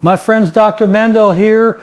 My friends, Dr. Mandell here.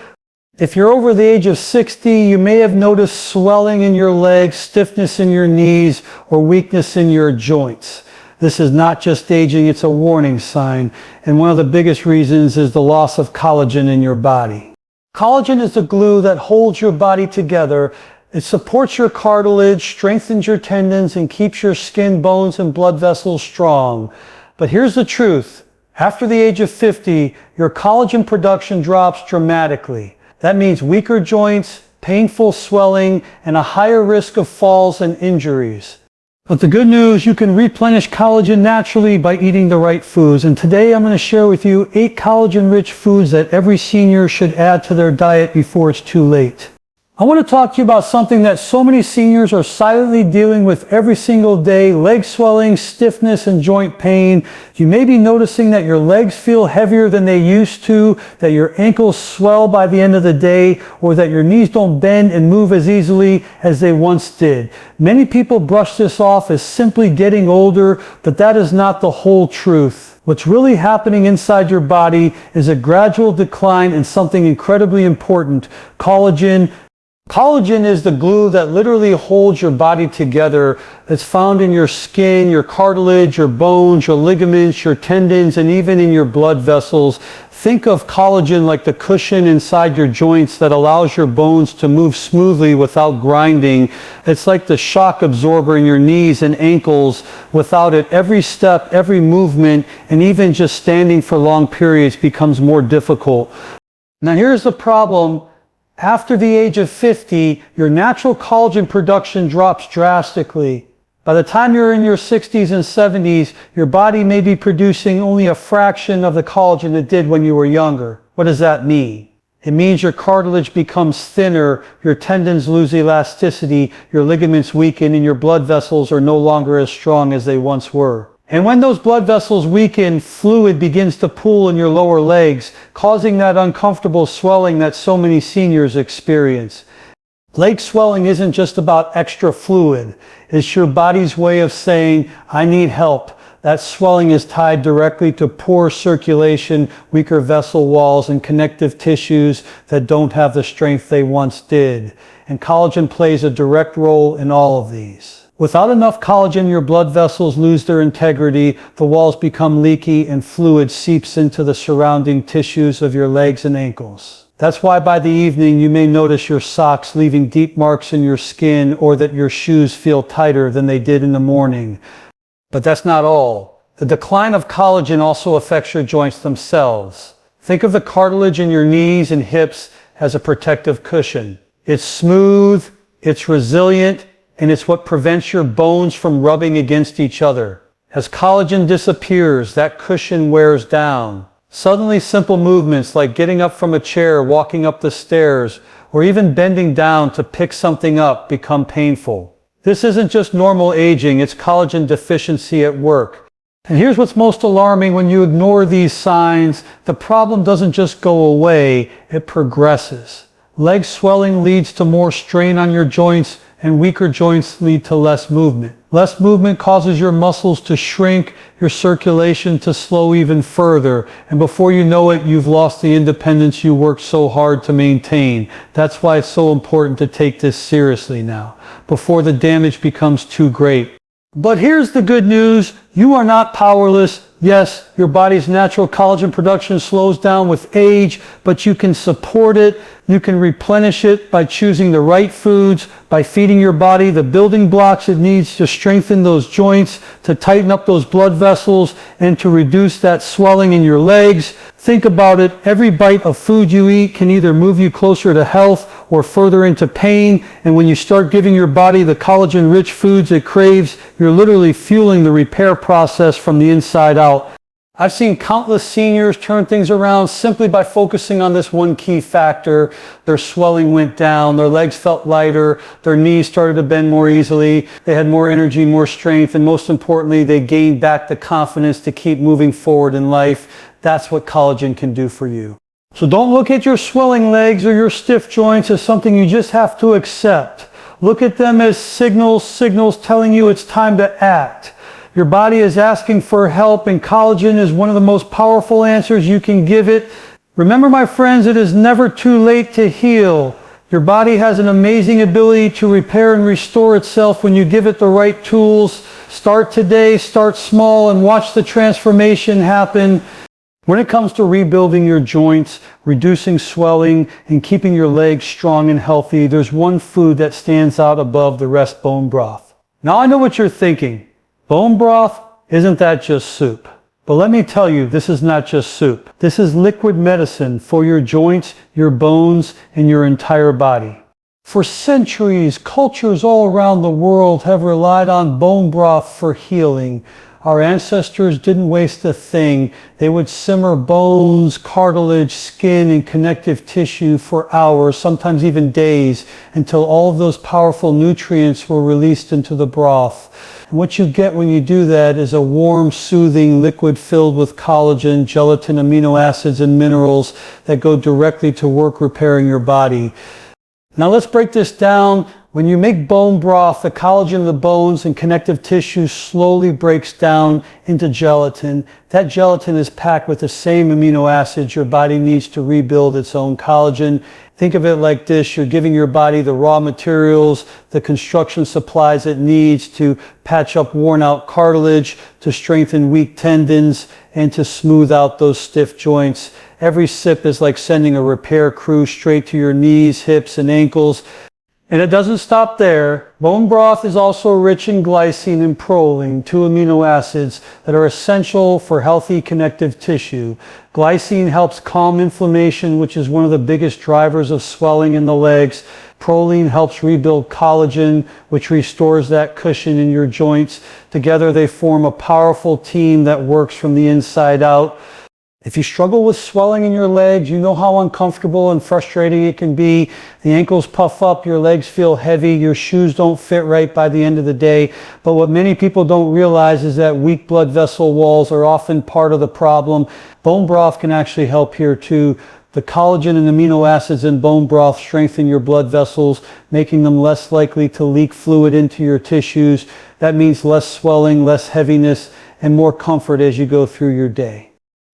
If you're over the age of 60, you may have noticed swelling in your legs, stiffness in your knees, or weakness in your joints. This is not just aging, it's a warning sign. And one of the biggest reasons is the loss of collagen in your body. Collagen is the glue that holds your body together. It supports your cartilage, strengthens your tendons, and keeps your skin, bones, and blood vessels strong. But here's the truth. After the age of 50, your collagen production drops dramatically. That means weaker joints, painful swelling, and a higher risk of falls and injuries. But the good news, you can replenish collagen naturally by eating the right foods. And today I'm going to share with you 8 collagen-rich foods that every senior should add to their diet before it's too late. I want to talk to you about something that so many seniors are silently dealing with every single day: leg swelling, stiffness, and joint pain. You may be noticing that your legs feel heavier than they used to, that your ankles swell by the end of the day, or that your knees don't bend and move as easily as they once did. Many people brush this off as simply getting older, but that is not the whole truth. What's really happening inside your body is a gradual decline in something incredibly important: collagen. Collagen is the glue that literally holds your body together. It's found in your skin, your cartilage, your bones, your ligaments, your tendons, and even in your blood vessels. Think of collagen like the cushion inside your joints that allows your bones to move smoothly without grinding. It's like the shock absorber in your knees and ankles. Without it, every step, every movement, and even just standing for long periods becomes more difficult. Now here's the problem. After the age of 50, your natural collagen production drops drastically. By the time you're in your 60s and 70s, your body may be producing only a fraction of the collagen it did when you were younger. What does that mean? It means your cartilage becomes thinner, your tendons lose elasticity, your ligaments weaken, and your blood vessels are no longer as strong as they once were. And when those blood vessels weaken, fluid begins to pool in your lower legs, causing that uncomfortable swelling that so many seniors experience. Leg swelling isn't just about extra fluid. It's your body's way of saying, I need help. That swelling is tied directly to poor circulation, weaker vessel walls, and connective tissues that don't have the strength they once did. And collagen plays a direct role in all of these. Without enough collagen, your blood vessels lose their integrity, the walls become leaky, and fluid seeps into the surrounding tissues of your legs and ankles. That's why by the evening you may notice your socks leaving deep marks in your skin, or that your shoes feel tighter than they did in the morning. But that's not all. The decline of collagen also affects your joints themselves. Think of the cartilage in your knees and hips as a protective cushion. It's smooth, it's resilient, and it's what prevents your bones from rubbing against each other. As collagen disappears, that cushion wears down. Suddenly, simple movements like getting up from a chair, walking up the stairs, or even bending down to pick something up become painful. This isn't just normal aging, it's collagen deficiency at work. And here's what's most alarming: when you ignore these signs, the problem doesn't just go away, it progresses. Leg swelling leads to more strain on your joints, and weaker joints lead to less movement. Less movement causes your muscles to shrink, your circulation to slow even further, and before you know it, you've lost the independence you worked so hard to maintain. That's why it's so important to take this seriously now, before the damage becomes too great. But here's the good news: you are not powerless. Yes, your body's natural collagen production slows down with age, but you can support it. You can replenish it by choosing the right foods, by feeding your body the building blocks it needs to strengthen those joints, to tighten up those blood vessels, and to reduce that swelling in your legs. Think about it. Every bite of food you eat can either move you closer to health or further into pain. And when you start giving your body the collagen-rich foods it craves, you're literally fueling the repair process from the inside out. I've seen countless seniors turn things around simply by focusing on this one key factor. Their swelling went down, their legs felt lighter, their knees started to bend more easily, they had more energy, more strength, and most importantly, they gained back the confidence to keep moving forward in life. That's what collagen can do for you. So don't look at your swelling legs or your stiff joints as something you just have to accept. Look at them as signals telling you it's time to act. Your body is asking for help, and collagen is one of the most powerful answers you can give it. Remember, my friends, it is never too late to heal. Your body has an amazing ability to repair and restore itself when you give it the right tools. Start today, start small, and watch the transformation happen. When it comes to rebuilding your joints, reducing swelling, and keeping your legs strong and healthy, there's one food that stands out above the rest: bone broth. Now I know what you're thinking. Bone broth, isn't that just soup? But let me tell you, this is not just soup. This is liquid medicine for your joints, your bones, and your entire body. For centuries, cultures all around the world have relied on bone broth for healing. Our ancestors didn't waste a thing. They would simmer bones, cartilage, skin, and connective tissue for hours, sometimes even days, until all of those powerful nutrients were released into the broth. And what you get when you do that is a warm, soothing liquid filled with collagen, gelatin, amino acids, and minerals that go directly to work repairing your body. Now let's break this down. When you make bone broth, the collagen of the bones and connective tissue slowly breaks down into gelatin. That gelatin is packed with the same amino acids your body needs to rebuild its own collagen. Think of it like this: you're giving your body the raw materials, the construction supplies it needs to patch up worn out cartilage, to strengthen weak tendons, and to smooth out those stiff joints. Every sip is like sending a repair crew straight to your knees, hips, and ankles. And it doesn't stop there. Bone broth is also rich in glycine and proline, two amino acids that are essential for healthy connective tissue. Glycine helps calm inflammation, which is one of the biggest drivers of swelling in the legs. Proline helps rebuild collagen, which restores that cushion in your joints. Together they form a powerful team that works from the inside out. If you struggle with swelling in your legs, you know how uncomfortable and frustrating it can be. The ankles puff up, your legs feel heavy, your shoes don't fit right by the end of the day. But what many people don't realize is that weak blood vessel walls are often part of the problem. Bone broth can actually help here too. The collagen and amino acids in bone broth strengthen your blood vessels, making them less likely to leak fluid into your tissues. That means less swelling, less heaviness, and more comfort as you go through your day.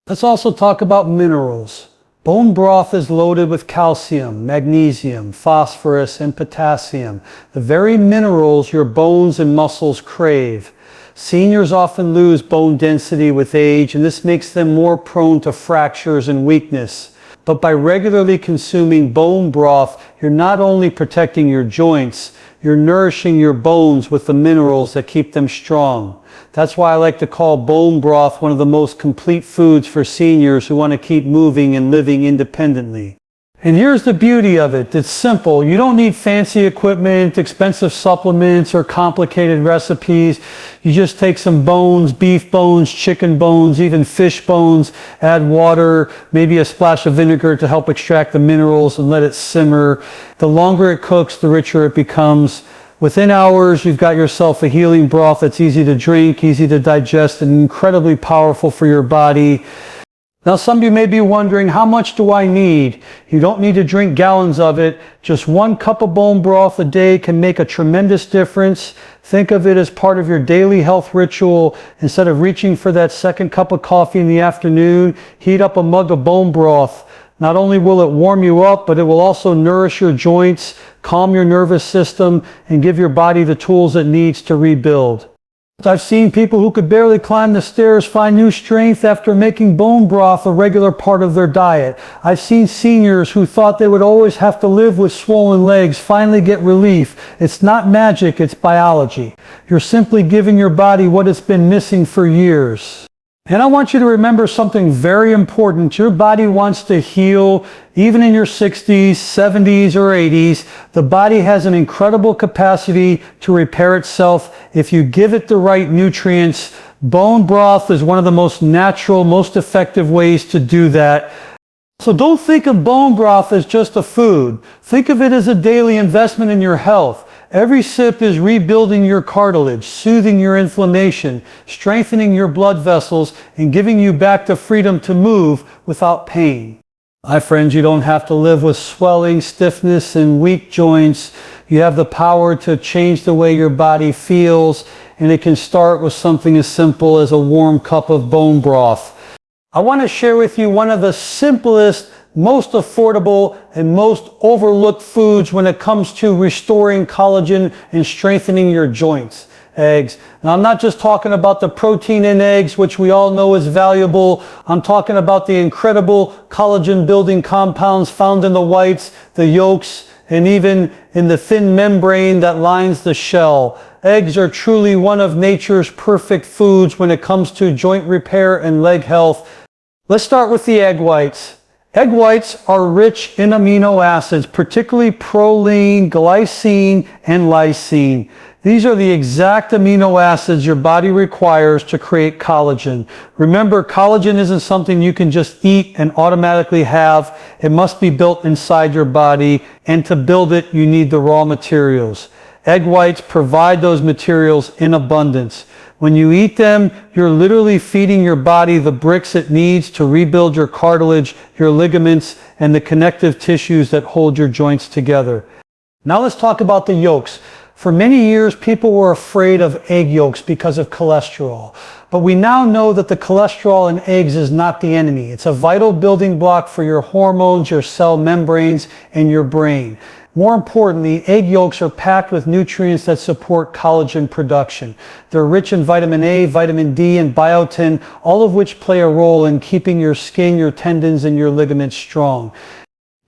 Let's also talk about minerals. Bone broth is loaded with calcium, magnesium, phosphorus, and potassium, the very minerals your bones and muscles crave. Seniors often lose bone density with age, and this makes them more prone to fractures and weakness. But by regularly consuming bone broth, you're not only protecting your joints, you're nourishing your bones with the minerals that keep them strong. That's why I like to call bone broth one of the most complete foods for seniors who want to keep moving and living independently. And here's the beauty of it. It's simple. You don't need fancy equipment, expensive supplements, or complicated recipes. You just take some bones, beef bones, chicken bones, even fish bones, add water, maybe a splash of vinegar to help extract the minerals, and let it simmer. The longer it cooks, the richer it becomes. Within hours, you've got yourself a healing broth that's easy to drink, easy to digest, and incredibly powerful for your body. Now, some of you may be wondering, how much do I need? You don't need to drink gallons of it. Just 1 cup of bone broth a day can make a tremendous difference. Think of it as part of your daily health ritual. Instead of reaching for that second cup of coffee in the afternoon, heat up a mug of bone broth. Not only will it warm you up, but it will also nourish your joints, calm your nervous system, and give your body the tools it needs to rebuild. I've seen people who could barely climb the stairs find new strength after making bone broth a regular part of their diet. I've seen seniors who thought they would always have to live with swollen legs finally get relief. It's not magic, it's biology. You're simply giving your body what it's been missing for years. And I want you to remember something very important. Your body wants to heal even in your 60s, 70s, or 80s. The body has an incredible capacity to repair itself if you give it the right nutrients. Bone broth is one of the most natural, most effective ways to do that. So don't think of bone broth as just a food. Think of it as a daily investment in your health. Every sip is rebuilding your cartilage, soothing your inflammation, strengthening your blood vessels, and giving you back the freedom to move without pain. My friends, you don't have to live with swelling, stiffness, and weak joints. You have the power to change the way your body feels, and it can start with something as simple as a warm cup of bone broth. I want to share with you one of the simplest, most affordable, and most overlooked foods when it comes to restoring collagen and strengthening your joints. Eggs. Now, I'm not just talking about the protein in eggs, which we all know is valuable. I'm talking about the incredible collagen building compounds found in the whites, the yolks, and even in the thin membrane that lines the shell. Eggs are truly one of nature's perfect foods when it comes to joint repair and leg health. Let's start with the egg whites. Egg whites are rich in amino acids, particularly proline, glycine, and lysine. These are the exact amino acids your body requires to create collagen. Remember, collagen isn't something you can just eat and automatically have. It must be built inside your body, and to build it, you need the raw materials. Egg whites provide those materials in abundance. When you eat them, you're literally feeding your body the bricks it needs to rebuild your cartilage, your ligaments, and the connective tissues that hold your joints together. Now let's talk about the yolks. For many years, people were afraid of egg yolks because of cholesterol. But we now know that the cholesterol in eggs is not the enemy. It's a vital building block for your hormones, your cell membranes, and your brain. More importantly, egg yolks are packed with nutrients that support collagen production. They're rich in vitamin A, vitamin D, and biotin, all of which play a role in keeping your skin, your tendons, and your ligaments strong.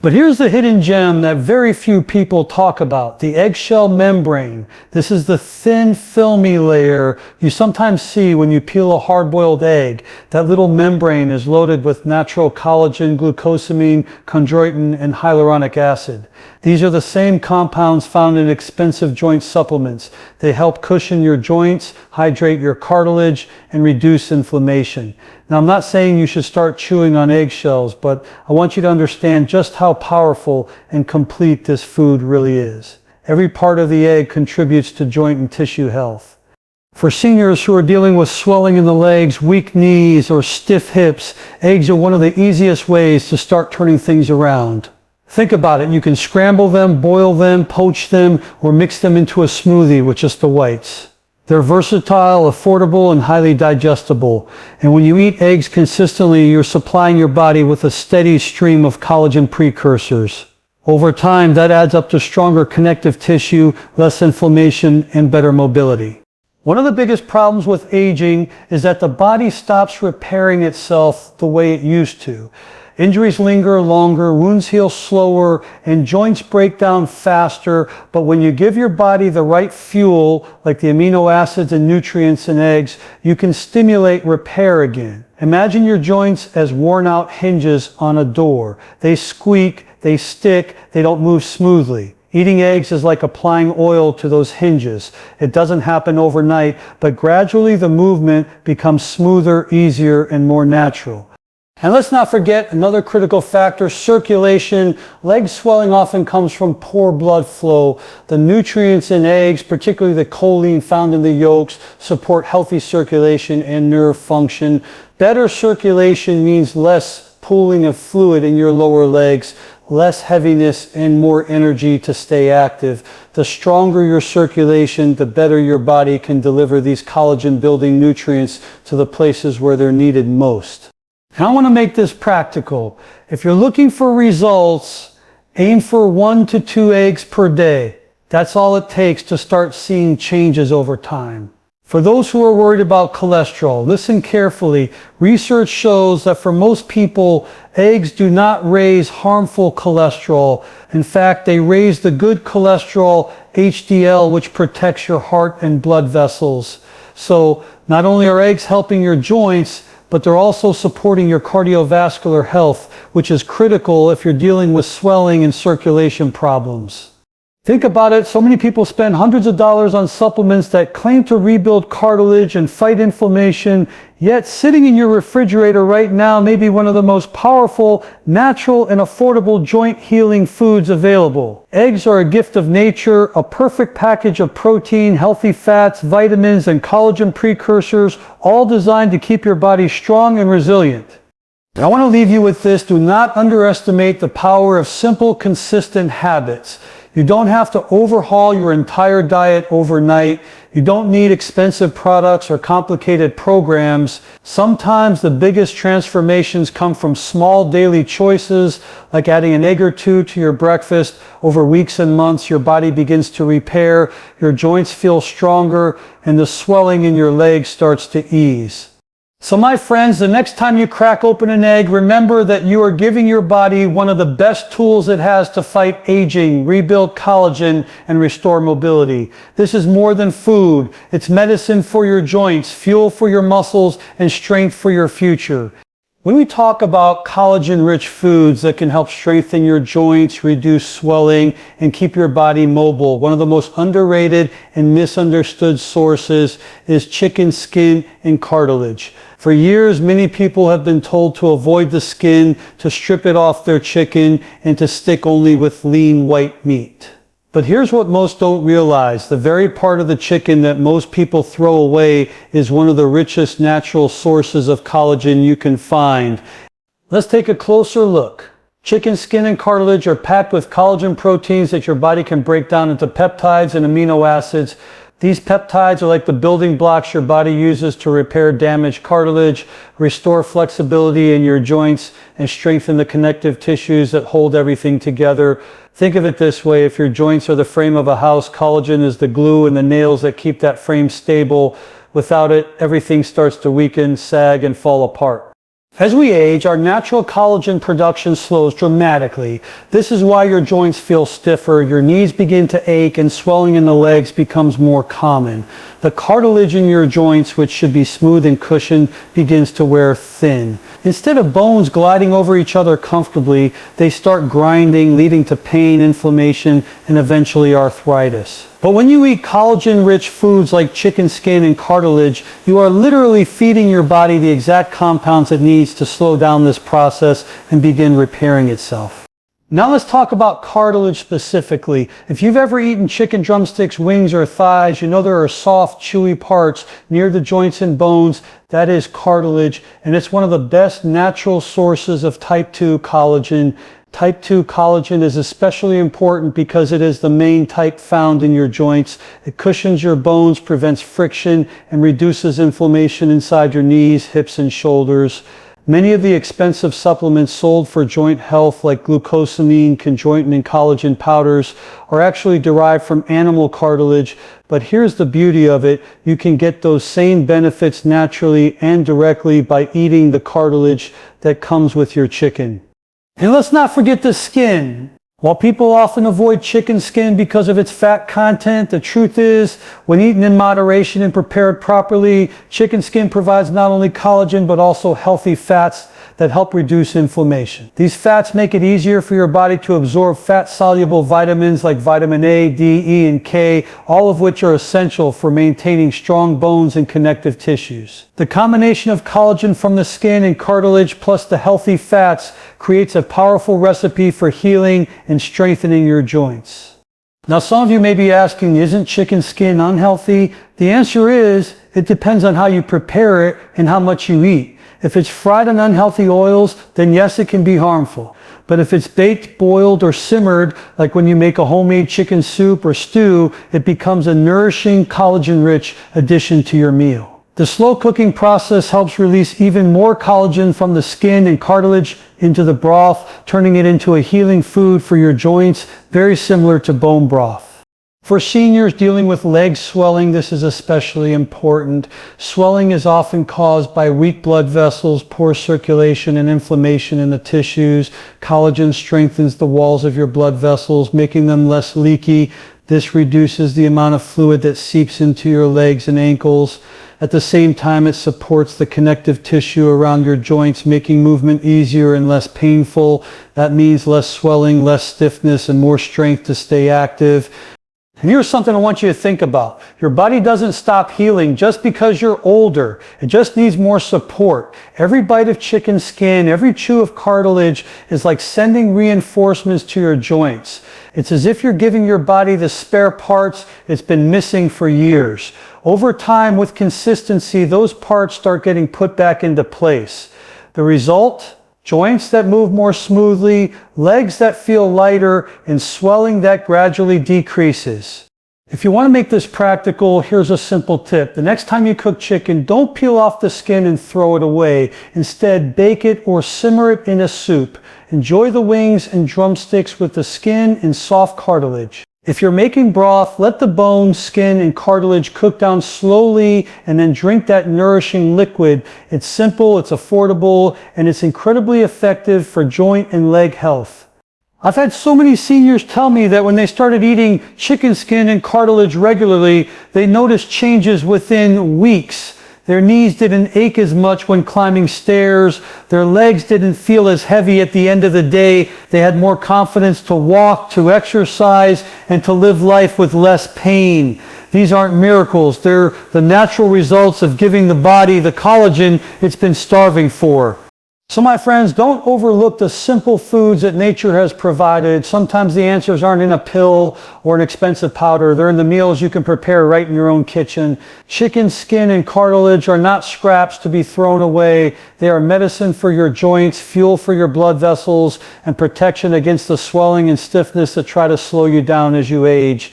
But here's the hidden gem that very few people talk about, the eggshell membrane. This is the thin, filmy layer you sometimes see when you peel a hard-boiled egg. That little membrane is loaded with natural collagen, glucosamine, chondroitin, and hyaluronic acid. These are the same compounds found in expensive joint supplements. They help cushion your joints, hydrate your cartilage, and reduce inflammation. Now, I'm not saying you should start chewing on eggshells, but I want you to understand just how powerful and complete this food really is. Every part of the egg contributes to joint and tissue health. For seniors who are dealing with swelling in the legs, weak knees, or stiff hips, eggs are one of the easiest ways to start turning things around. Think about it. You can scramble them, boil them, poach them, or mix them into a smoothie with just the whites. They're versatile, affordable, and highly digestible. And when you eat eggs consistently, you're supplying your body with a steady stream of collagen precursors. Over time, that adds up to stronger connective tissue, less inflammation, and better mobility. One of the biggest problems with aging is that the body stops repairing itself the way it used to. Injuries linger longer, wounds heal slower, and joints break down faster. But when you give your body the right fuel, like the amino acids and nutrients in eggs, you can stimulate repair again. Imagine your joints as worn out hinges on a door. They squeak, they stick, they don't move smoothly. Eating eggs is like applying oil to those hinges. It doesn't happen overnight, but gradually the movement becomes smoother, easier, and more natural. And let's not forget another critical factor, circulation. Leg swelling often comes from poor blood flow. The nutrients in eggs, particularly the choline found in the yolks, support healthy circulation and nerve function. Better circulation means less pooling of fluid in your lower legs, less heaviness, and more energy to stay active. The stronger your circulation, the better your body can deliver these collagen-building nutrients to the places where they're needed most. And I want to make this practical. If you're looking for results, aim for 1 to 2 eggs per day. That's all it takes to start seeing changes over time. For those who are worried about cholesterol, listen carefully. Research shows that for most people, eggs do not raise harmful cholesterol. In fact, they raise the good cholesterol, HDL, which protects your heart and blood vessels. So not only are eggs helping your joints, but they're also supporting your cardiovascular health, which is critical if you're dealing with swelling and circulation problems. Think about it, so many people spend hundreds of dollars on supplements that claim to rebuild cartilage and fight inflammation, yet sitting in your refrigerator right now may be one of the most powerful, natural, and affordable joint healing foods available. Eggs are a gift of nature, a perfect package of protein, healthy fats, vitamins, and collagen precursors, all designed to keep your body strong and resilient. I want to leave you with this. Do not underestimate the power of simple, consistent habits. You don't have to overhaul your entire diet overnight. You don't need expensive products or complicated programs. Sometimes the biggest transformations come from small daily choices, like adding an egg or two to your breakfast. Over weeks and months, your body begins to repair, your joints feel stronger, and the swelling in your legs starts to ease. So my friends, the next time you crack open an egg, remember that you are giving your body one of the best tools it has to fight aging, rebuild collagen, and restore mobility. This is more than food. It's medicine for your joints, fuel for your muscles, and strength for your future. When we talk about collagen-rich foods that can help strengthen your joints, reduce swelling, and keep your body mobile, one of the most underrated and misunderstood sources is chicken skin and cartilage. For years, many people have been told to avoid the skin, to strip it off their chicken, and to stick only with lean white meat. But here's what most don't realize. The very part of the chicken that most people throw away is one of the richest natural sources of collagen you can find. Let's take a closer look. Chicken skin and cartilage are packed with collagen proteins that your body can break down into peptides and amino acids. These peptides are like the building blocks your body uses to repair damaged cartilage, restore flexibility in your joints, and strengthen the connective tissues that hold everything together. Think of it this way: if your joints are the frame of a house, collagen is the glue and the nails that keep that frame stable. Without it, everything starts to weaken, sag, and fall apart. As we age, our natural collagen production slows dramatically. This is why your joints feel stiffer, your knees begin to ache, and swelling in the legs becomes more common. The cartilage in your joints, which should be smooth and cushioned, begins to wear thin. Instead of bones gliding over each other comfortably, they start grinding, leading to pain, inflammation, and eventually arthritis. But when you eat collagen-rich foods like chicken skin and cartilage, you are literally feeding your body the exact compounds it needs to slow down this process and begin repairing itself. Now let's talk about cartilage specifically. If you've ever eaten chicken drumsticks, wings, or thighs, you know there are soft, chewy parts near the joints and bones. That is cartilage, and it's one of the best natural sources of type 2 collagen. Type 2 collagen is especially important because it is the main type found in your joints. It cushions your bones, prevents friction, and reduces inflammation inside your knees, hips, and shoulders. Many of the expensive supplements sold for joint health, like glucosamine, chondroitin, and collagen powders, are actually derived from animal cartilage. But here's the beauty of it: you can get those same benefits naturally and directly by eating the cartilage that comes with your chicken. And let's not forget the skin. While people often avoid chicken skin because of its fat content, the truth is, when eaten in moderation and prepared properly, chicken skin provides not only collagen but also healthy fats that help reduce inflammation. These fats make it easier for your body to absorb fat-soluble vitamins like vitamin A, D, E, and K, all of which are essential for maintaining strong bones and connective tissues. The combination of collagen from the skin and cartilage plus the healthy fats creates a powerful recipe for healing and strengthening your joints. Now, some of you may be asking, isn't chicken skin unhealthy? The answer is, it depends on how you prepare it and how much you eat. If it's fried in unhealthy oils, then yes, it can be harmful. But if it's baked, boiled, or simmered, like when you make a homemade chicken soup or stew, it becomes a nourishing, collagen-rich addition to your meal. The slow cooking process helps release even more collagen from the skin and cartilage into the broth, turning it into a healing food for your joints, very similar to bone broth. For seniors dealing with leg swelling, this is especially important. Swelling is often caused by weak blood vessels, poor circulation, and inflammation in the tissues. Collagen strengthens the walls of your blood vessels, making them less leaky. This reduces the amount of fluid that seeps into your legs and ankles. At the same time, it supports the connective tissue around your joints, making movement easier and less painful. That means less swelling, less stiffness, and more strength to stay active. And here's something I want you to think about. Your body doesn't stop healing just because you're older. It just needs more support. Every bite of chicken skin, every chew of cartilage is like sending reinforcements to your joints. It's as if you're giving your body the spare parts it's been missing for years. Over time, with consistency, those parts start getting put back into place. The result? joints that move more smoothly, legs that feel lighter, and swelling that gradually decreases. If you want to make this practical, here's a simple tip. The next time you cook chicken, don't peel off the skin and throw it away. Instead, bake it or simmer it in a soup. Enjoy the wings and drumsticks with the skin and soft cartilage. If you're making broth, let the bone, skin, and cartilage cook down slowly and then drink that nourishing liquid. It's simple, it's affordable, and it's incredibly effective for joint and leg health. I've had so many seniors tell me that when they started eating chicken skin and cartilage regularly, they noticed changes within weeks. Their knees didn't ache as much when climbing stairs. Their legs didn't feel as heavy at the end of the day. They had more confidence to walk, to exercise, and to live life with less pain. These aren't miracles. They're the natural results of giving the body the collagen it's been starving for. So my friends, don't overlook the simple foods that nature has provided. Sometimes the answers aren't in a pill or an expensive powder. They're in the meals you can prepare right in your own kitchen. Chicken skin and cartilage are not scraps to be thrown away. They are medicine for your joints, fuel for your blood vessels, and protection against the swelling and stiffness that try to slow you down as you age.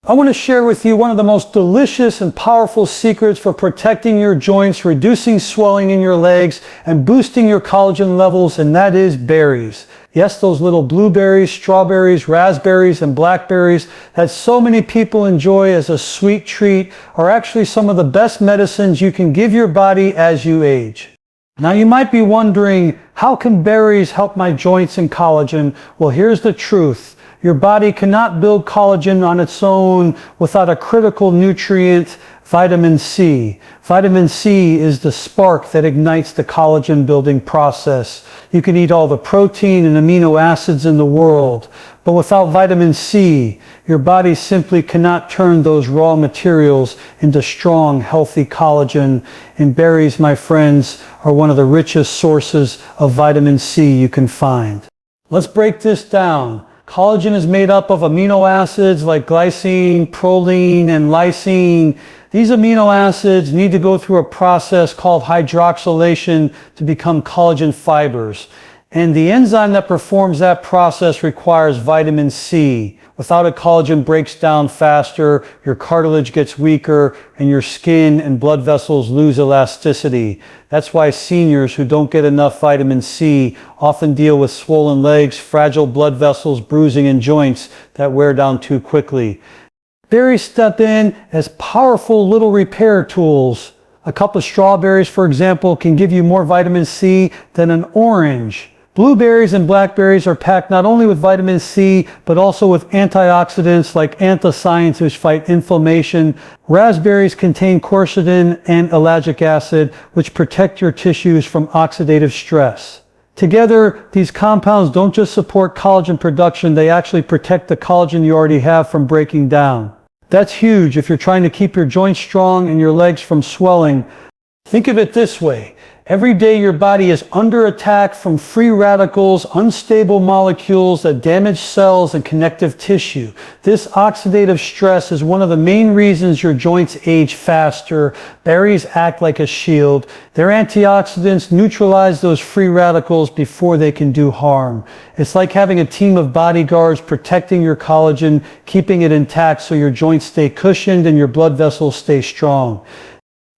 I want to share with you one of the most delicious and powerful secrets for protecting your joints, reducing swelling in your legs, and boosting your collagen levels, and that is berries. Yes, those little blueberries, strawberries, raspberries, and blackberries that so many people enjoy as a sweet treat are actually some of the best medicines you can give your body as you age. Now you might be wondering, how can berries help my joints and collagen? Well, here's the truth. Your body cannot build collagen on its own without a critical nutrient, vitamin C. Vitamin C is the spark that ignites the collagen building process. You can eat all the protein and amino acids in the world, but without vitamin C, your body simply cannot turn those raw materials into strong, healthy collagen. And berries, my friends, are one of the richest sources of vitamin C you can find. Let's break this down. Collagen is made up of amino acids like glycine, proline, and lysine. These amino acids need to go through a process called hydroxylation to become collagen fibers. And the enzyme that performs that process requires vitamin C. Without it, collagen breaks down faster, your cartilage gets weaker, and your skin and blood vessels lose elasticity. That's why seniors who don't get enough vitamin C often deal with swollen legs, fragile blood vessels, bruising, and joints that wear down too quickly. Berries step in as powerful little repair tools. A cup of strawberries, for example, can give you more vitamin C than an orange. Blueberries and blackberries are packed not only with vitamin C, but also with antioxidants like anthocyanins, which fight inflammation. Raspberries contain quercetin and ellagic acid, which protect your tissues from oxidative stress. Together, these compounds don't just support collagen production, they actually protect the collagen you already have from breaking down. That's huge if you're trying to keep your joints strong and your legs from swelling. Think of it this way. Every day your body is under attack from free radicals, unstable molecules that damage cells and connective tissue. This oxidative stress is one of the main reasons your joints age faster. Berries act like a shield. Their antioxidants neutralize those free radicals before they can do harm. It's like having a team of bodyguards protecting your collagen, keeping it intact so your joints stay cushioned and your blood vessels stay strong.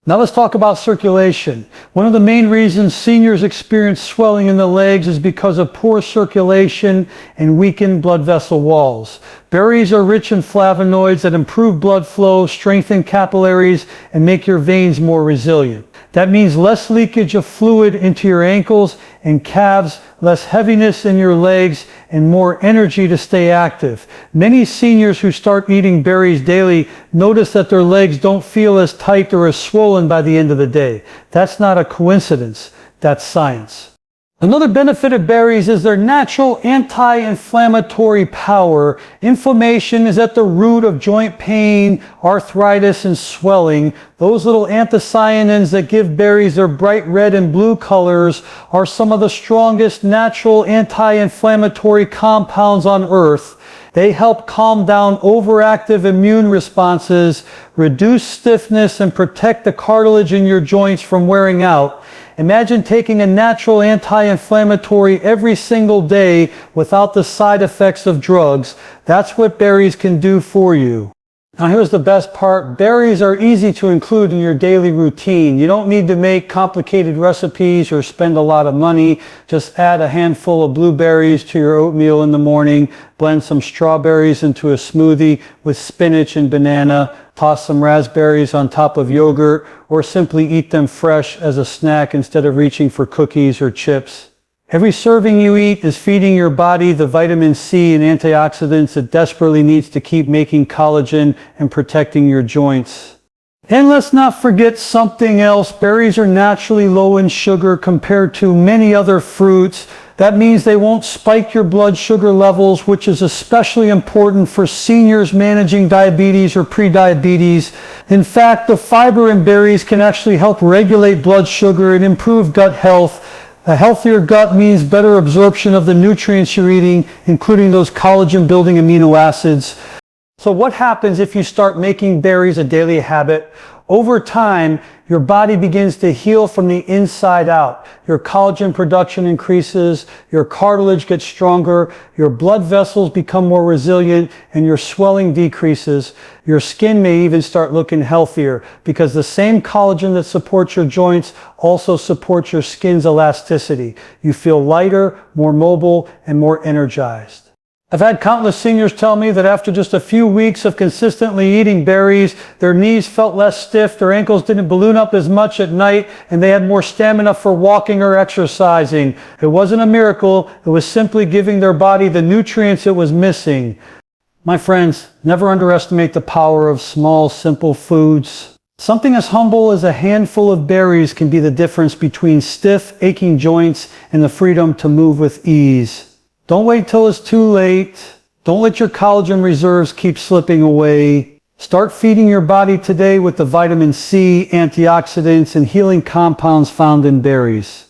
Now let's talk about circulation. One of the main reasons seniors experience swelling in the legs is because of poor circulation and weakened blood vessel walls. Berries are rich in flavonoids that improve blood flow, strengthen capillaries, and make your veins more resilient. That means less leakage of fluid into your ankles and calves, less heaviness in your legs, and more energy to stay active. Many seniors who start eating berries daily notice that their legs don't feel as tight or as swollen by the end of the day. That's not a coincidence, that's science. Another benefit of berries is their natural anti-inflammatory power. Inflammation is at the root of joint pain, arthritis, and swelling. Those little anthocyanins that give berries their bright red and blue colors are some of the strongest natural anti-inflammatory compounds on earth. They help calm down overactive immune responses, reduce stiffness, and protect the cartilage in your joints from wearing out. Imagine taking a natural anti-inflammatory every single day without the side effects of drugs. That's what berries can do for you. Now here's the best part. Berries are easy to include in your daily routine. You don't need to make complicated recipes or spend a lot of money. Just add a handful of blueberries to your oatmeal in the morning. Blend some strawberries into a smoothie with spinach and banana. Toss some raspberries on top of yogurt, or simply eat them fresh as a snack instead of reaching for cookies or chips. Every serving you eat is feeding your body the vitamin C and antioxidants it desperately needs to keep making collagen and protecting your joints. And let's not forget something else. Berries are naturally low in sugar compared to many other fruits. That means they won't spike your blood sugar levels, which is especially important for seniors managing diabetes or prediabetes. In fact, the fiber in berries can actually help regulate blood sugar and improve gut health. A healthier gut means better absorption of the nutrients you're eating, including those collagen-building amino acids. So what happens if you start making berries a daily habit? Over time, your body begins to heal from the inside out. Your collagen production increases, your cartilage gets stronger, your blood vessels become more resilient, and your swelling decreases. Your skin may even start looking healthier because the same collagen that supports your joints also supports your skin's elasticity. You feel lighter, more mobile, and more energized. I've had countless seniors tell me that after just a few weeks of consistently eating berries, their knees felt less stiff, their ankles didn't balloon up as much at night, and they had more stamina for walking or exercising. It wasn't a miracle, it was simply giving their body the nutrients it was missing. My friends, never underestimate the power of small, simple foods. Something as humble as a handful of berries can be the difference between stiff, aching joints and the freedom to move with ease. Don't wait till it's too late. Don't let your collagen reserves keep slipping away. Start feeding your body today with the vitamin C, antioxidants, and healing compounds found in berries.